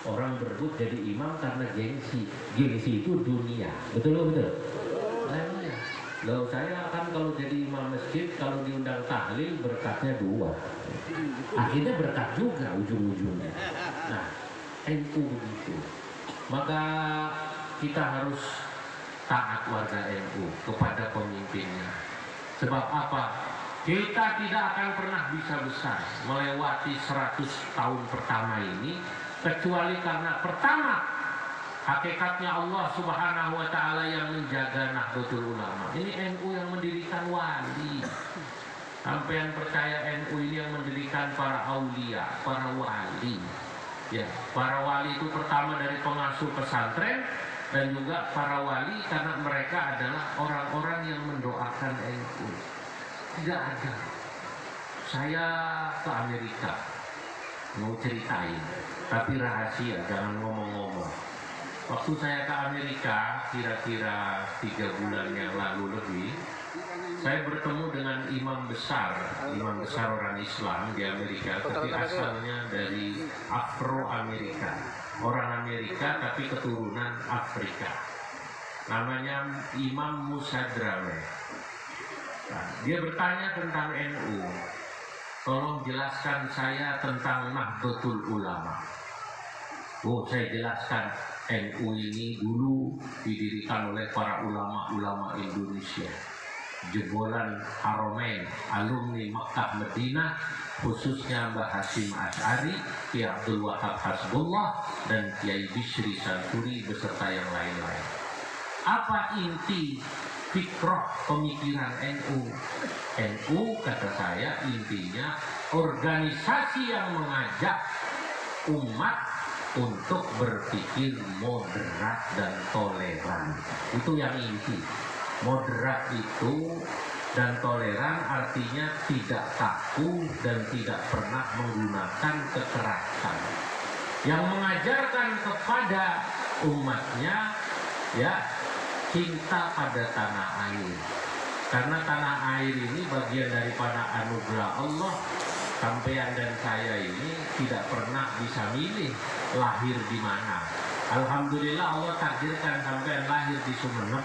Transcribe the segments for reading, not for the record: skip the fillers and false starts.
Orang berebut jadi imam karena gengsi. Gengsi itu dunia. Betul betul. Nah, loh saya kan kalau jadi imam masjid kalau diundang tahlil berkatnya 2. Akhirnya berkat juga ujung-ujungnya. Nah, NU begitu. Maka kita harus taat warga NU kepada pemimpinnya. Sebab apa? Kita tidak akan pernah bisa besar melewati 100 tahun pertama ini kecuali karena pertama hakikatnya Allah Subhanahu wa taala yang menjaga Nahdlatul Ulama. Ini NU yang mendirikan wali. Sampean percaya NU ini yang mendirikan para aulia, para wali. Ya, para wali itu pertama dari pengasuh pesantren dan juga para wali karena mereka adalah orang-orang yang mendoakan NU. Tidak ada. Saya ke Amerika mau ceritain, tapi rahasia, jangan ngomong-ngomong. Waktu saya ke Amerika, kira-kira 3 bulan yang lalu lebih, saya bertemu dengan imam besar orang Islam di Amerika, tapi asalnya dari Afro-Amerika, orang Amerika tapi keturunan Afrika. Namanya Imam Musa Drame. Nah, dia bertanya tentang NU. Tolong jelaskan saya tentang Nahdlatul Ulama. Oh, saya jelaskan. NU ini dulu didirikan oleh para ulama-ulama Indonesia. Jebolan Haramain, alumni Makkah Madinah, khususnya Mbah Hasyim Asy'ari, Kiai Abdul Wahab Hasbullah, dan Kiai Bishri Santuri beserta yang lain-lain. Apa inti fikrah pemikiran NU? NU kata saya intinya organisasi yang mengajak umat untuk berpikir moderat dan toleran. Itu yang inti. Moderat itu dan toleran artinya tidak kaku dan tidak pernah menggunakan kekerasan. Yang mengajarkan kepada umatnya ya cinta pada tanah air. Karena tanah air ini bagian daripada anugerah Allah. Sampean dan saya ini tidak pernah bisa milih lahir di mana. Alhamdulillah Allah takdirkan sampean lahir di Sumeneb,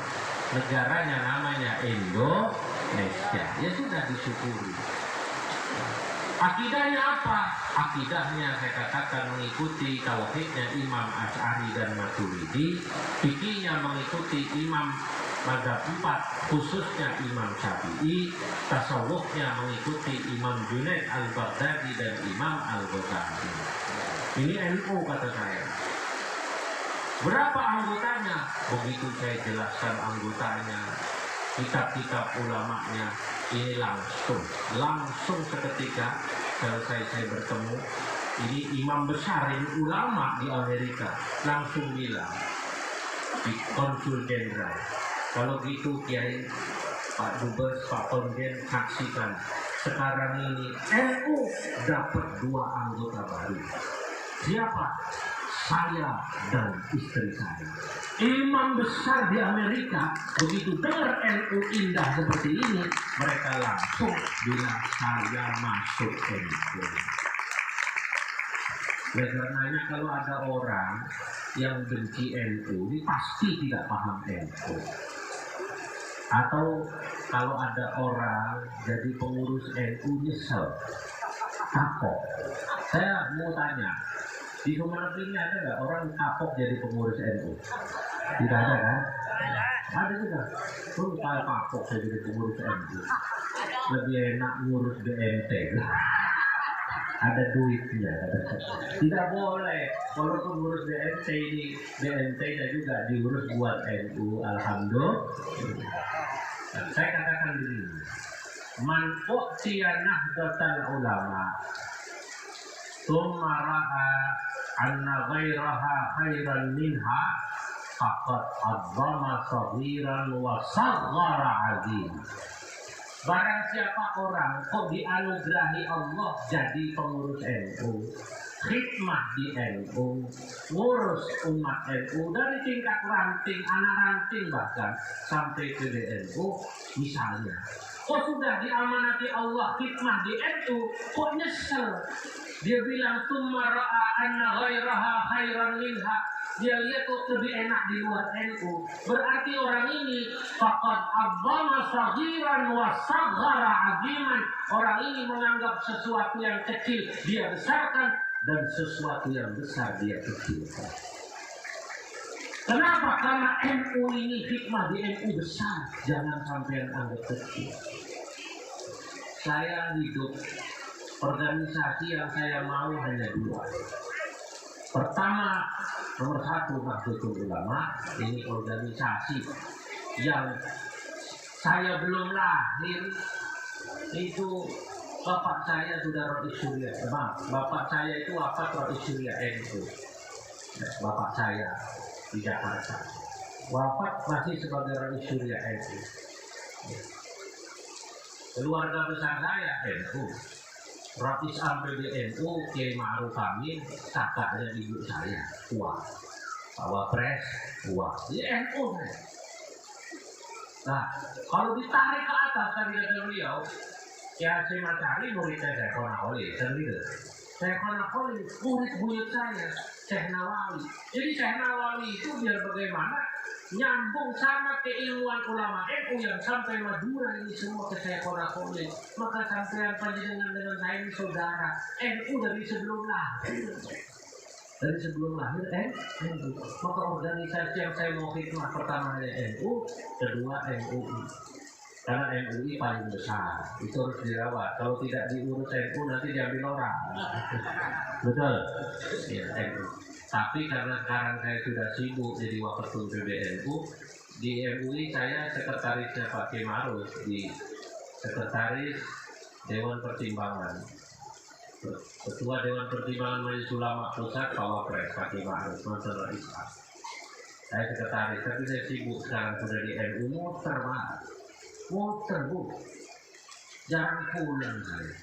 negaranya namanya Indonesia. Ya sudah disyukuri. Akidahnya apa? Akidahnya saya katakan mengikuti tauhidnya Imam Asy'ari dan Maturidi, fikihnya mengikuti Imam Mazhab 4 khususnya Imam Syafi'i, tasawufnya mengikuti Imam Junaid Al-Baghdadi dan Imam Al-Ghazali. Ini NU kata saya. Berapa anggotanya? Begitu saya jelaskan anggotanya, kitab-kitab ulamanya, ini langsung seketika selesai saya bertemu, ini imam besar, ini ulama di Amerika, langsung bilang di konsul jenderal, kalau gitu Kiai, Pak Dubes, Pak Konjen saksikan sekarang ini NU dapat 2 anggota baru. Siapa? Saya dan istri saya. Imam besar di Amerika begitu dengar NU indah seperti ini, mereka langsung bilang saya masuk NU. Ya karenanya kalau ada orang yang benci NU ini pasti tidak paham NU. Atau kalau ada orang jadi pengurus NU nyesel, kapok. Saya mau tanya, di Sumeneb ini ada nggak orang kapok jadi pengurus NU? Tidak ada kan? Ada juga. Saya kapok saya jadi pengurus NU. Lebih enak ngurus BNT. Ada duitnya. Tidak boleh. Kalau pengurus BNT ini, BNT-nya juga diurus buat NU. Alhamdulillah. Saya katakan begini. Man u'tiya nahdlatal ulama thumma ra'a anna ghairaha khairan minha faqad azzama saghiran wa saghara 'azim. Barang siapa orang kok dianugerahi Allah jadi pengurus NU, khidmah di NU, ngurus umat NU dari tingkat ranting, anak ranting bahkan sampai ke DNU misalnya. Kok sudah diamanati Allah khidmah di NU, kok nyesel? Dia bilang tsumma ra'a anna ghairaha khairan minha. Dia lihat kok lebih enak di luar NU. Berarti orang ini faqad azzama saghiran wa saghara aziman. Orang ini menganggap sesuatu yang kecil dia besarkan dan sesuatu yang besar dia kecilkan. Kenapa? Karena NU ini hikmah di NU besar. Jangan sampai anggap kecil. Saya hidup organisasi yang saya mau hanya dua. Pertama, nomor satu Nahdlatul Ulama. Ini organisasi yang saya belum lahir. Itu bapak saya sudah Rais Syuriah. Bapak saya itu apa Rais Syuriah NU. Bapak saya di Jakarta. Wafat masih sebagai Rais Syuriah NU. Keluarga besar saya NU. Rais PBNU Kiai Ma'ruf Amin, kakaknya ibu saya, tua. Pak Wapres, tua. Ini NU. Nah, kalau ditarik ke atas tadi kata beliau, ya saya Masari muridnya saya Konakoli, sendiri. Saya Konakoli murid buyut saya, Syekh Nawawi. Jadi Syekh Nawawi itu biar bagaimana nyambung sama keilmuan ulama NU yang sampai Madura ini semua ke saya Konakoli. Maka sampai panjenengan dengan saya ini saudara NU dari sebelum lahir. Dari sebelum lahir NU. Maka organisasi yang saya mau hikmah pertama NU, kedua MUI. Karena MUI paling besar, itu harus dirawat. Kalau tidak diurus NU nanti diambil orang. Betul? Ya, NU. Tapi karena sekarang saya sudah sibuk jadi Wakatul PBNU, di MUI saya sekretarisnya Pak Kiai Ma'ruf, di sekretaris Dewan Pertimbangan. Ketua Dewan Pertimbangan Majelis Ulama Pusat Pak Wapres Pak Kiai Ma'ruf, Masalah Islam. Saya sekretaris, tapi saya sibuk sekarang sudah di MUI, muter bu, jarang pulang saya.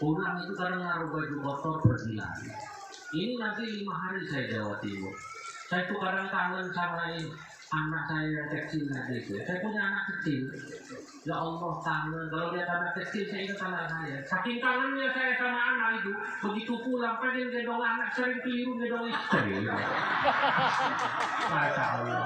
Pulang itu karena ngaruh baju kotor pergi lagi. Ini nanti 5 hari saya Jawa Timur. Saya tuh kadang kangen sama anak saya yang kecil gitu. Saya punya anak kecil. Ya Allah kangen. Kalau lihat anak kecil saya ingat anak saya. Saking kangennya saya sama anak itu. Begitu pulang pengen gendong anak sering keliru gendong istri. Masya Allah.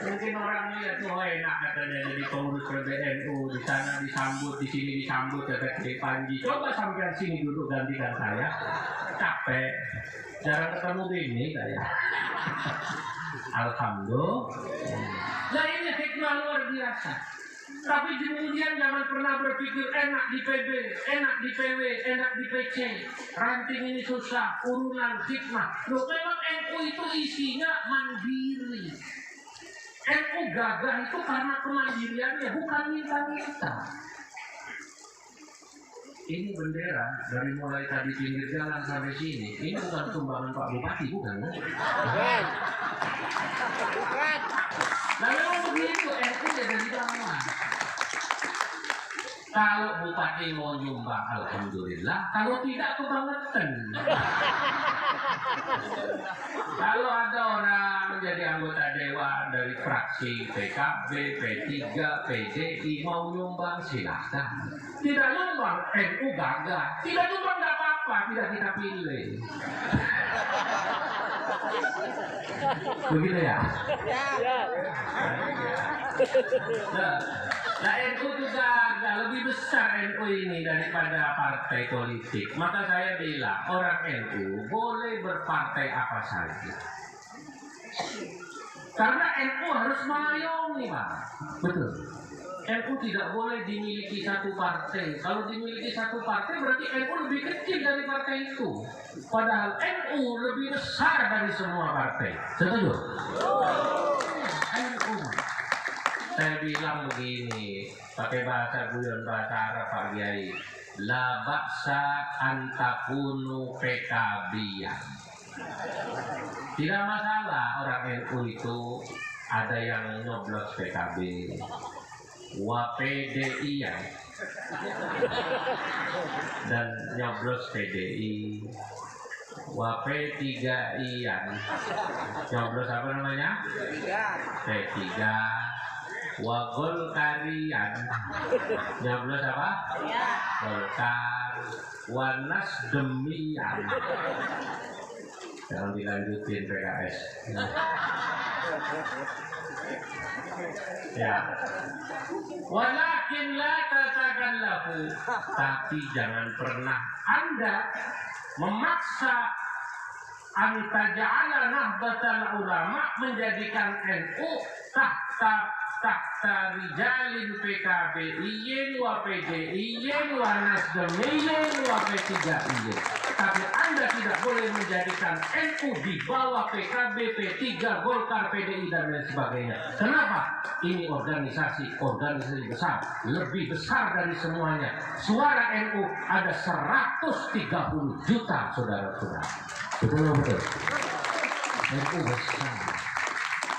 Mungkin orang lihat tuh enak katanya jadi pengurus PBNU, di sana disambut, di sini disambut kata Kiai Panji. Coba sampai sini duduk gantikan saya. Capek. Jarang ketemu gini kayak. Alhamdulillah. Nah ini hikmah luar biasa. Tapi kemudian jangan pernah berpikir enak di PB, enak di PW, enak di PC. Ranting ini susah, urunan hikmah. Loh memang NU itu isinya mandiri. NU gagah itu karena kemandiriannya, bukan minta-minta. Ini bendera dari mulai tadi pinggir jalan sampai sini. Ini bukan sumbangan Pak Bupati, bukan? Bukan. Nah memang begitu, NU ya dari bawah. Kalau Bupati mau nyumbang, alhamdulillah. Kalau tidak, kebangetan. Kalau ada orang menjadi anggota dewan dari fraksi PKB, P3, PDI mau nyumbang silahkan. Tidak nyumbang, NU gagah. Tidak nyumbang nggak apa-apa, tidak kita pilih. Begitu ya? Nah NU juga agak lebih besar NU ini daripada partai politik. Maka saya bilang orang NU boleh berpartai apa saja. Karena NU harus mengayomi, Pak. Betul. NU tidak boleh dimiliki satu partai. Kalau dimiliki satu partai berarti NU lebih kecil dari partai itu. Padahal NU lebih besar dari semua partai. Setuju? NU. Saya bilang begini, pakai bahasa guyon bahasa Arab Pak Kiai. La baksa antakunu PKB-an. Tidak masalah orang NU itu ada yang nyoblos PKB, PDI-an dan nyoblos PDI, P3I-an nyoblos apa namanya? P3, Golkarian nyoblos apa? Golkar. wanas demian. Jangan dilanjutin PKS. Ya. Walakin la tatakallafu, tapi jangan pernah Anda memaksa antaja'ala nahdlatul ulama, menjadikan NU tahta rijalin PKB iyen wa PDIyen wa Nasdemiyen wa P3iyen. Tapi Anda tidak boleh menjadikan NU di bawah PKB, P3, Golkar, PDI dan lain sebagainya. Kenapa? Ini organisasi besar, lebih besar dari semuanya. Suara NU ada 130 juta saudara-saudara. Betul. NU besar.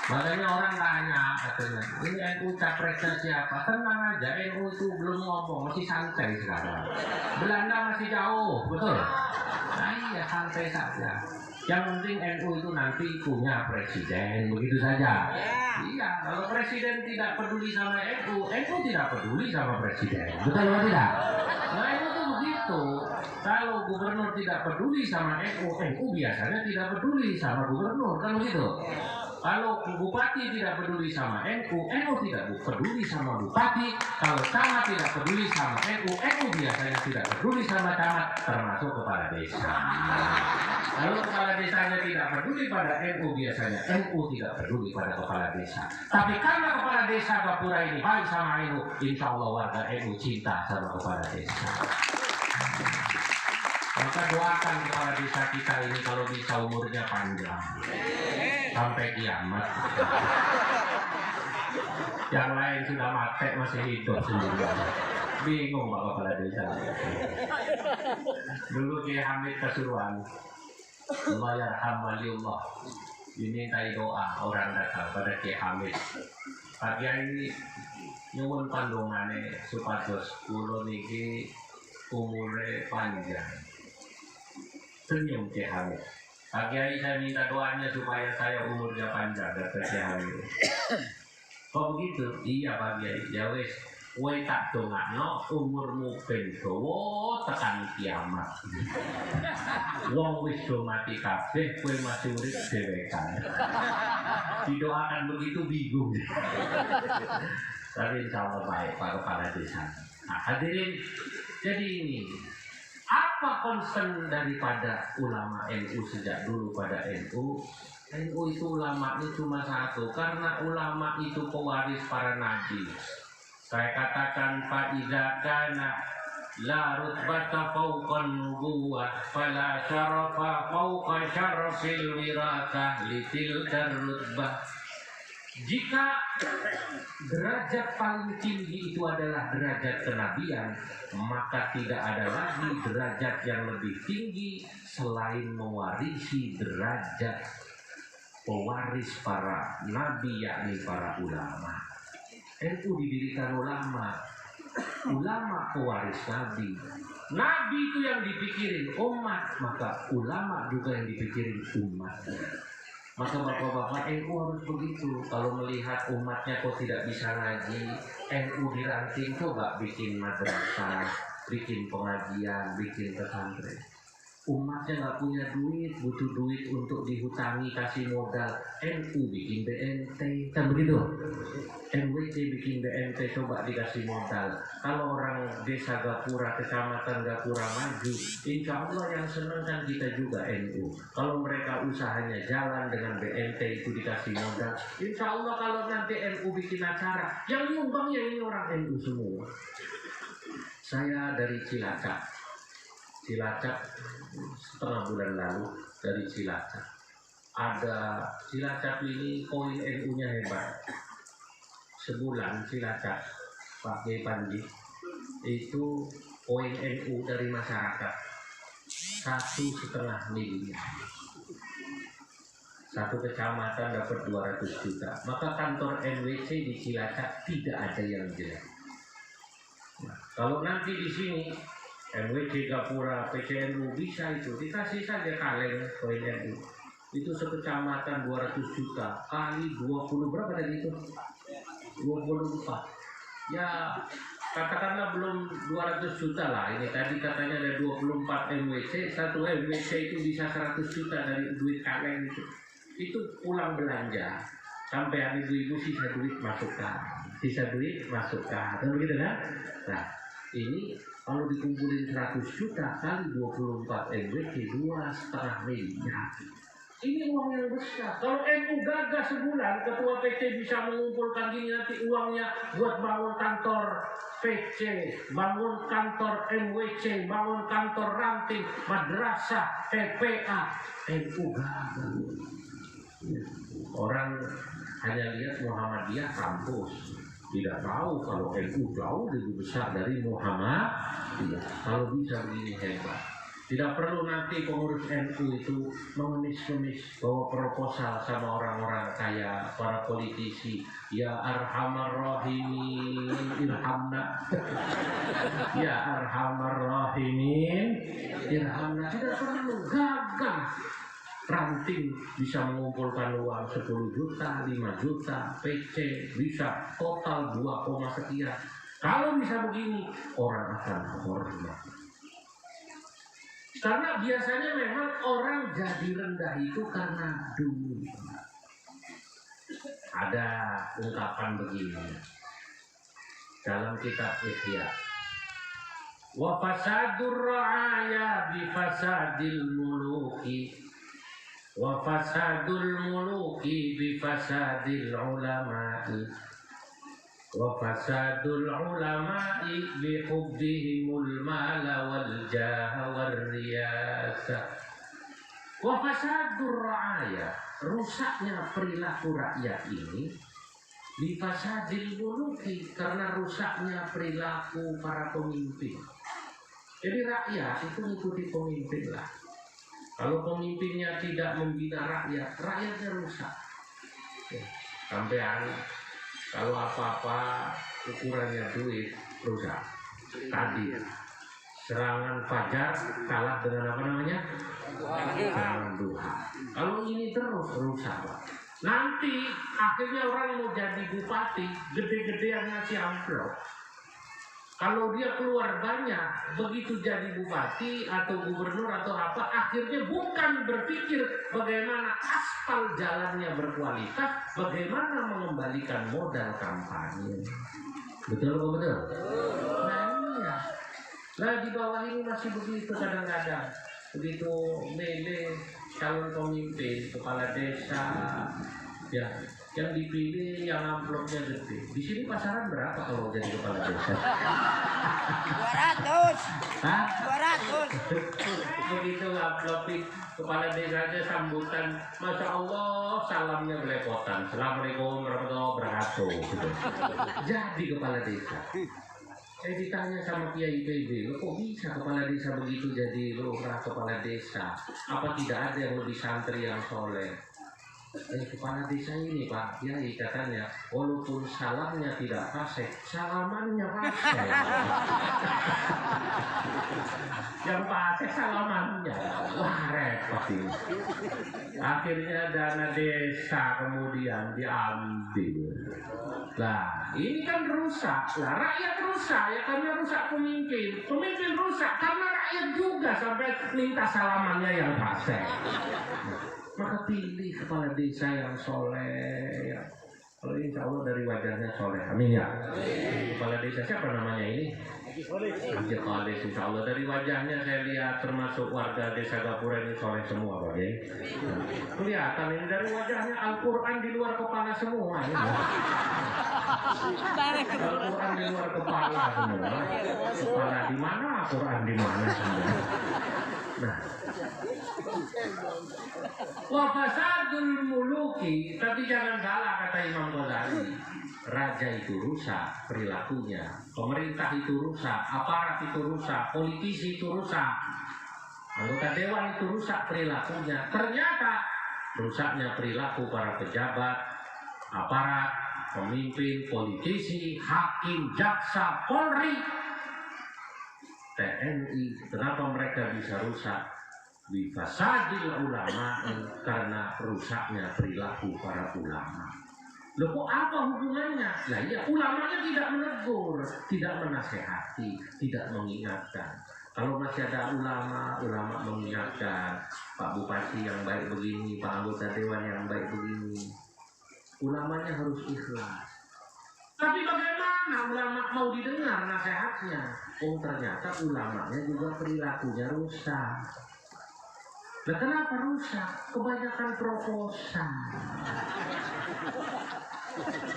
Makanya orang tanya katanya, ini NU capresnya siapa? Tenang aja, NU itu belum ngomong, masih santai sekarang. Belanda masih jauh, betul? Nah iya, santai saja. Yang penting NU itu nanti punya presiden, begitu saja. Iya, kalau presiden tidak peduli sama NU tidak peduli sama presiden. Betul atau tidak? Nah itu tuh begitu. Kalau gubernur tidak peduli sama NU biasanya tidak peduli sama gubernur, kan begitu? Kalau bupati tidak peduli sama NU tidak peduli sama bupati. Kalau camat tidak peduli sama NU biasanya tidak peduli sama camat, termasuk kepala desa. Kalau kepala desanya tidak peduli pada NU, biasanya NU tidak peduli pada kepala desa. Tapi karena kepala desa Gapura ini baik sama NU, insya Allah warga NU cinta sama kepala desa. Maka doakan kepala desa kita ini kalau bisa umurnya panjang sampai kiamat. Yang lain sudah mati masih hidup sendiri. Bingung Pak kepala desa. Dulu Kiai Hamid Pasuruan, Allah yarham waliullah, dimintai doa orang datang pada Kiai Hamid. Pak Kiai nyuwun pandongane supados kula niki umure panjang. Senyum Kiai Hamid. Pak Kiai, saya minta doanya supaya saya umurnya panjang, kata Kiai Hamid. Kok begitu? Iya Pak Kiai, ya wis, kowe tak dongakno umurmu ben dawa tekan kiamat. Wong wis do mati kabeh, kowe masih urip dhewekan. Didoakan begitu bingung. Tapi insyaallah baik Pak Kepala Desa. Nah, hadirin, jadi ini apa concern daripada ulama NU sejak dulu pada NU? NU itu ulamanya cuma satu, karena ulama itu pewaris para nabi. Saya katakan fa'iza kana la rutbata fawqan nubuwah fala syarafa fawqa syarafil wirasah litilkar rutbah. Jika derajat paling tinggi itu adalah derajat kenabian, maka tidak ada lagi derajat yang lebih tinggi selain mewarisi derajat pewaris para nabi, yakni para ulama. NU didirikan ulama pewaris nabi. Nabi itu yang dipikirin umat, maka ulama juga yang dipikirin umatnya. Maka bapak-bapak, NU harus begitu. Kalau melihat umatnya kok tidak bisa ngaji, NU diranting, coba bikin madrasah, bikin pengajian, bikin pesantren. Umatnya nggak punya duit, butuh duit untuk dihutangi, kasih modal, NU bikin BNT, kan begitu? NWT bikin BNT, coba dikasih modal. Kalau orang desa Gapura, kecamatan Gapura maju, insya Allah yang senang kan kita juga NU. Kalau mereka usahanya jalan dengan BNT itu dikasih modal, insya Allah kalau nanti NU bikin acara, yang nyumbang ya ini orang NU semua. Saya dari Cilacap setengah bulan lalu dari Cilacap. Ada Cilacap ini koin NU-nya hebat. Sebulan Cilacap Pak Kiai Panji itu koin NU dari masyarakat 1,5 miliar. Satu kecamatan dapat 200 juta. Maka kantor NWC di Cilacap tidak ada yang jelek. Nah, kalau nanti di sini NWC Gapura, PCNU bisa itu dikasih saja kaleng koin NU. Itu sekecamatan 200 juta kali 20 berapa tadi itu? 24. Ya katakanlah belum 200 juta lah, ini tadi katanya ada 24 MWC, 1 MWC itu bisa 100 juta dari duit kaleng itu pulang belanja sampai hari ibu-ibu sisa duit masukkan, kan begitu kan? Nah ini kalau dikumpulin 100 juta kali 24 MWC 2,5 miliar. Ini uang yang besar. Kalau NU gagah sebulan, ketua PC bisa mengumpulkan gini, nanti uangnya buat bangun kantor PC, bangun kantor MWC, bangun kantor ranting, madrasah, TPA. NU gagah. Orang hanya lihat Muhammadiyah kampus, tidak tahu kalau NU jauh lebih besar dari Muhammadiyah. Kalau bisa begini hebat. Tidak perlu nanti pengurus NU itu mengemis-kemis bawa proposal sama orang-orang kaya, para politisi. Ya Arhamar Rahimin, irhamna. Ya Arhamar Rahimin, irhamna. Tidak perlu, gagah. Ranting bisa mengumpulkan uang 10 juta, 5 juta, PC bisa total 2, sekian. Kalau bisa begini, orang akan hormat. Karena biasanya memang orang jadi rendah itu karena duit. Ada ungkapan begini dalam kitab Ihya. Wa fasadur ra'aya bi fasadil muluki. Wa fasadul muluki bi fasadil ulama'i. Wa fasadul ulama'i bi hubbihimul mala wal jaha wal riyasa. Wa fasadur ra'aya, rusaknya perilaku rakyat ini bi fasadil muluki, karena rusaknya perilaku para pemimpin. Jadi rakyat itu mengikuti pemimpin lah. Kalau pemimpinnya tidak membina rakyat, rakyatnya rusak. Sampai kalau apa-apa ukurannya duit rusak. Tadi serangan fajar kalah dengan apa namanya? Serangan duha. Kalau ini terus rusak. Nanti akhirnya orang mau jadi bupati, gede-gedean ngasih amplop. Kalau dia keluar banyak, begitu jadi bupati atau gubernur atau apa, akhirnya bukan berpikir bagaimana aspal jalannya berkualitas, bagaimana mengembalikan modal kampanye. Betul atau betul? Nah iya. Nah di bawah ini masih begitu kadang-kadang. Begitu milih calon pemimpin, kepala desa, ya yang dipilih yang amplopnya gede. Di sini pasaran berapa kalau jadi kepala desa? 200. Hah? 200. Begitu amplopin kepala desanya sambutan, Masya Allah salamnya belepotan. Assalamualaikum warahmatullahi wabarakatuh. Gitu. Jadi kepala desa. Saya ditanya sama Kiai PB, kok bisa kepala desa begitu jadi lurah kepala desa? Apa tidak ada yang lebih santri yang soleh? Kepala desa ini Pak Kiai katanya, walaupun salamnya tidak fasih, salamannya fasih. Yang fasih salamannya, wah repot ini. Akhirnya dana desa kemudian diambil. Nah ini kan rusak, lah rakyat rusak ya karena rusak pemimpin. Pemimpin rusak karena rakyat juga sampai minta salamannya yang fasih. Maka pilih kepala desa yang soleh ya. Kalau insya Allah dari wajahnya soleh, amin ya. Kepala desa siapa namanya ini? Haji Khalid, insya Allah dari wajahnya saya lihat termasuk warga desa Gapura ini soleh semua Pak ya. Kelihatan ini dari wajahnya Al-Quran di luar kepala semua ya. Al-Quran di luar kepala semua. Kepala di mana, Al-Quran di mana semua. Nah, wa fasadul muluki, tapi jangan salah kata Imam Ghazali. Raja itu rusak perilakunya, pemerintah itu rusak, aparat itu rusak, politisi itu rusak, anggota dewan itu rusak perilakunya. Ternyata rusaknya perilaku para pejabat, aparat, pemimpin, politisi, hakim, jaksa, Polri, TNI, kenapa mereka bisa rusak? Bifasadil ulama, karena rusaknya perilaku para ulama. Loh kok apa hubungannya? Lah iya, ulamanya tidak menegur, tidak menasehati, tidak mengingatkan. Kalau masih ada ulama mengingatkan, Pak Bupati yang baik begini, Pak anggota dewan yang baik begini, ulamanya harus ikhlas. Tapi bagaimana ulama mau didengar nasihatnya? Oh ternyata ulamanya juga perilakunya rusak. Nah kenapa rusak? Kebanyakan proposal.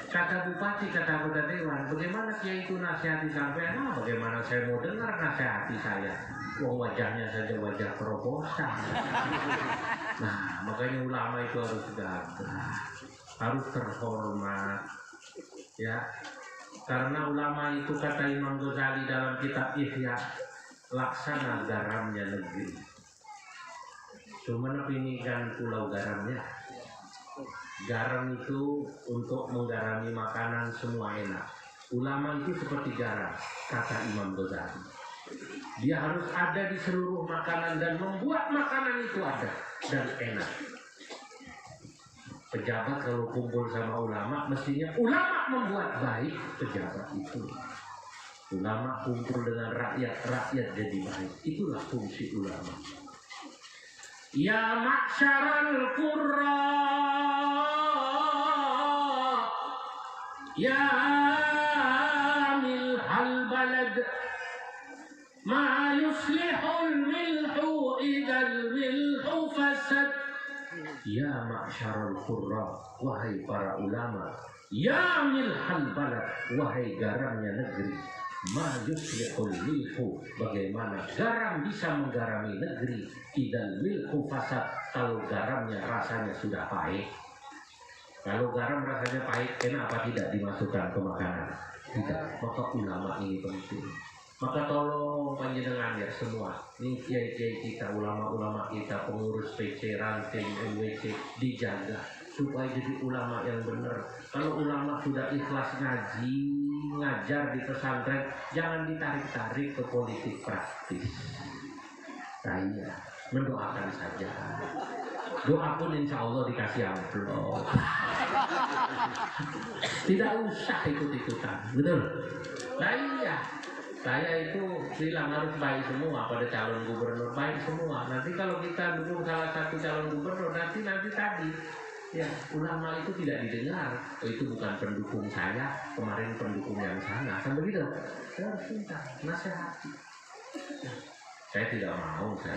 Kata bupati, kata anggota dewan, bagaimana kiai itu nasihati sampai bagaimana saya mau dengar nasihati saya? Wong wajahnya saja wajah proposal. Nah makanya ulama itu harus gagah, harus terhormat, ya. Karena ulama itu kata Imam Ghazali dalam kitab Ihya, laksana garamnya negeri. Cuma ini kan pulau garamnya. Garam itu untuk menggarami makanan semua enak. Ulama itu seperti garam, kata Imam Ghazali. Dia harus ada di seluruh makanan dan membuat makanan itu ada dan enak. Pejabat kalau kumpul sama ulama, mestinya ulama membuat baik pejabat itu. Ulama kumpul dengan rakyat, rakyat jadi baik. Itulah fungsi ulama. Ya ma'syaral qurra, ya milhal balad, ma yuslihul milhu idal milhu fasad. Ya ma'syaral qurra, wahai para ulama. Ya milhal balad, wahai garamnya negeri. Ma yuslihul milhu, bagaimana garam bisa menggarami negeri. Idal milhu fasad, kalau garamnya rasanya sudah pahit. Kalau garam rasanya pahit, kenapa tidak dimasukkan ke makanan? Tidak. Maka ulama ini penting. Maka tolong panjenengan ya semua, ini kiai-kiai kita, ulama-ulama kita, pengurus PC, ranting, MWC, dijaga supaya jadi ulama yang benar. Kalau ulama sudah ikhlas ngaji, ngajar di pesantren, jangan ditarik-tarik ke politik praktis. Saya mendoakan saja. Doa pun insya Allah dikasih amplop. Tidak usah ikut-ikutan, betul? Nah iya. Saya itu bilang harus baik semua pada calon gubernur, baik semua. Nanti kalau kita dukung salah satu calon gubernur, nanti tadi ya ulama itu tidak didengar. Oh, itu bukan pendukung saya, kemarin pendukung yang sana. Kan begitu? Saya harus minta nasihati. Saya tidak mau saya.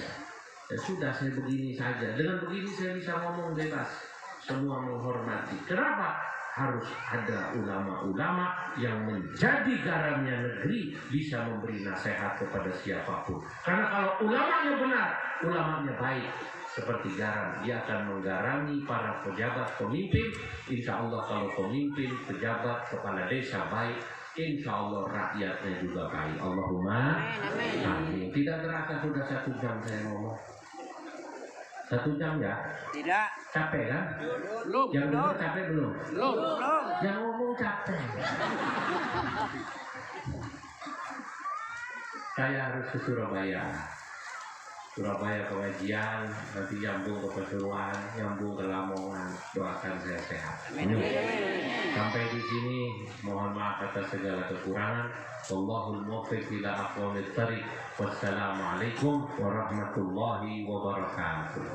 Ya sudah, saya begini saja. Dengan begini saya bisa ngomong bebas. Semua menghormati. Kenapa? Harus ada ulama-ulama yang menjadi garamnya negeri, bisa memberi nasihat kepada siapapun. Karena kalau ulamanya benar, ulamanya baik, seperti garam, dia akan menggarami para pejabat pemimpin. Insya Allah kalau pemimpin, pejabat, kepala desa baik, insya Allah rakyatnya juga baik. Allahumma amin. Tidak terasa sudah 1 jam saya ngomong. 1 jam ya? Tidak. Capek kan? Belum. Yang dengar capek belum? Belum. Yang ngomong capek. Saya harus ke Surabaya. Surabaya pengajian, nanti nyambung ke Pasuruan, nyambung ke Lamongan. Doakan saya sehat. Sampai di sini, mohon maaf atas segala kekurangan. Wallahul muwaffiq ila aqwamit thariq. Wassalamualaikum warahmatullahi wabarakatuh.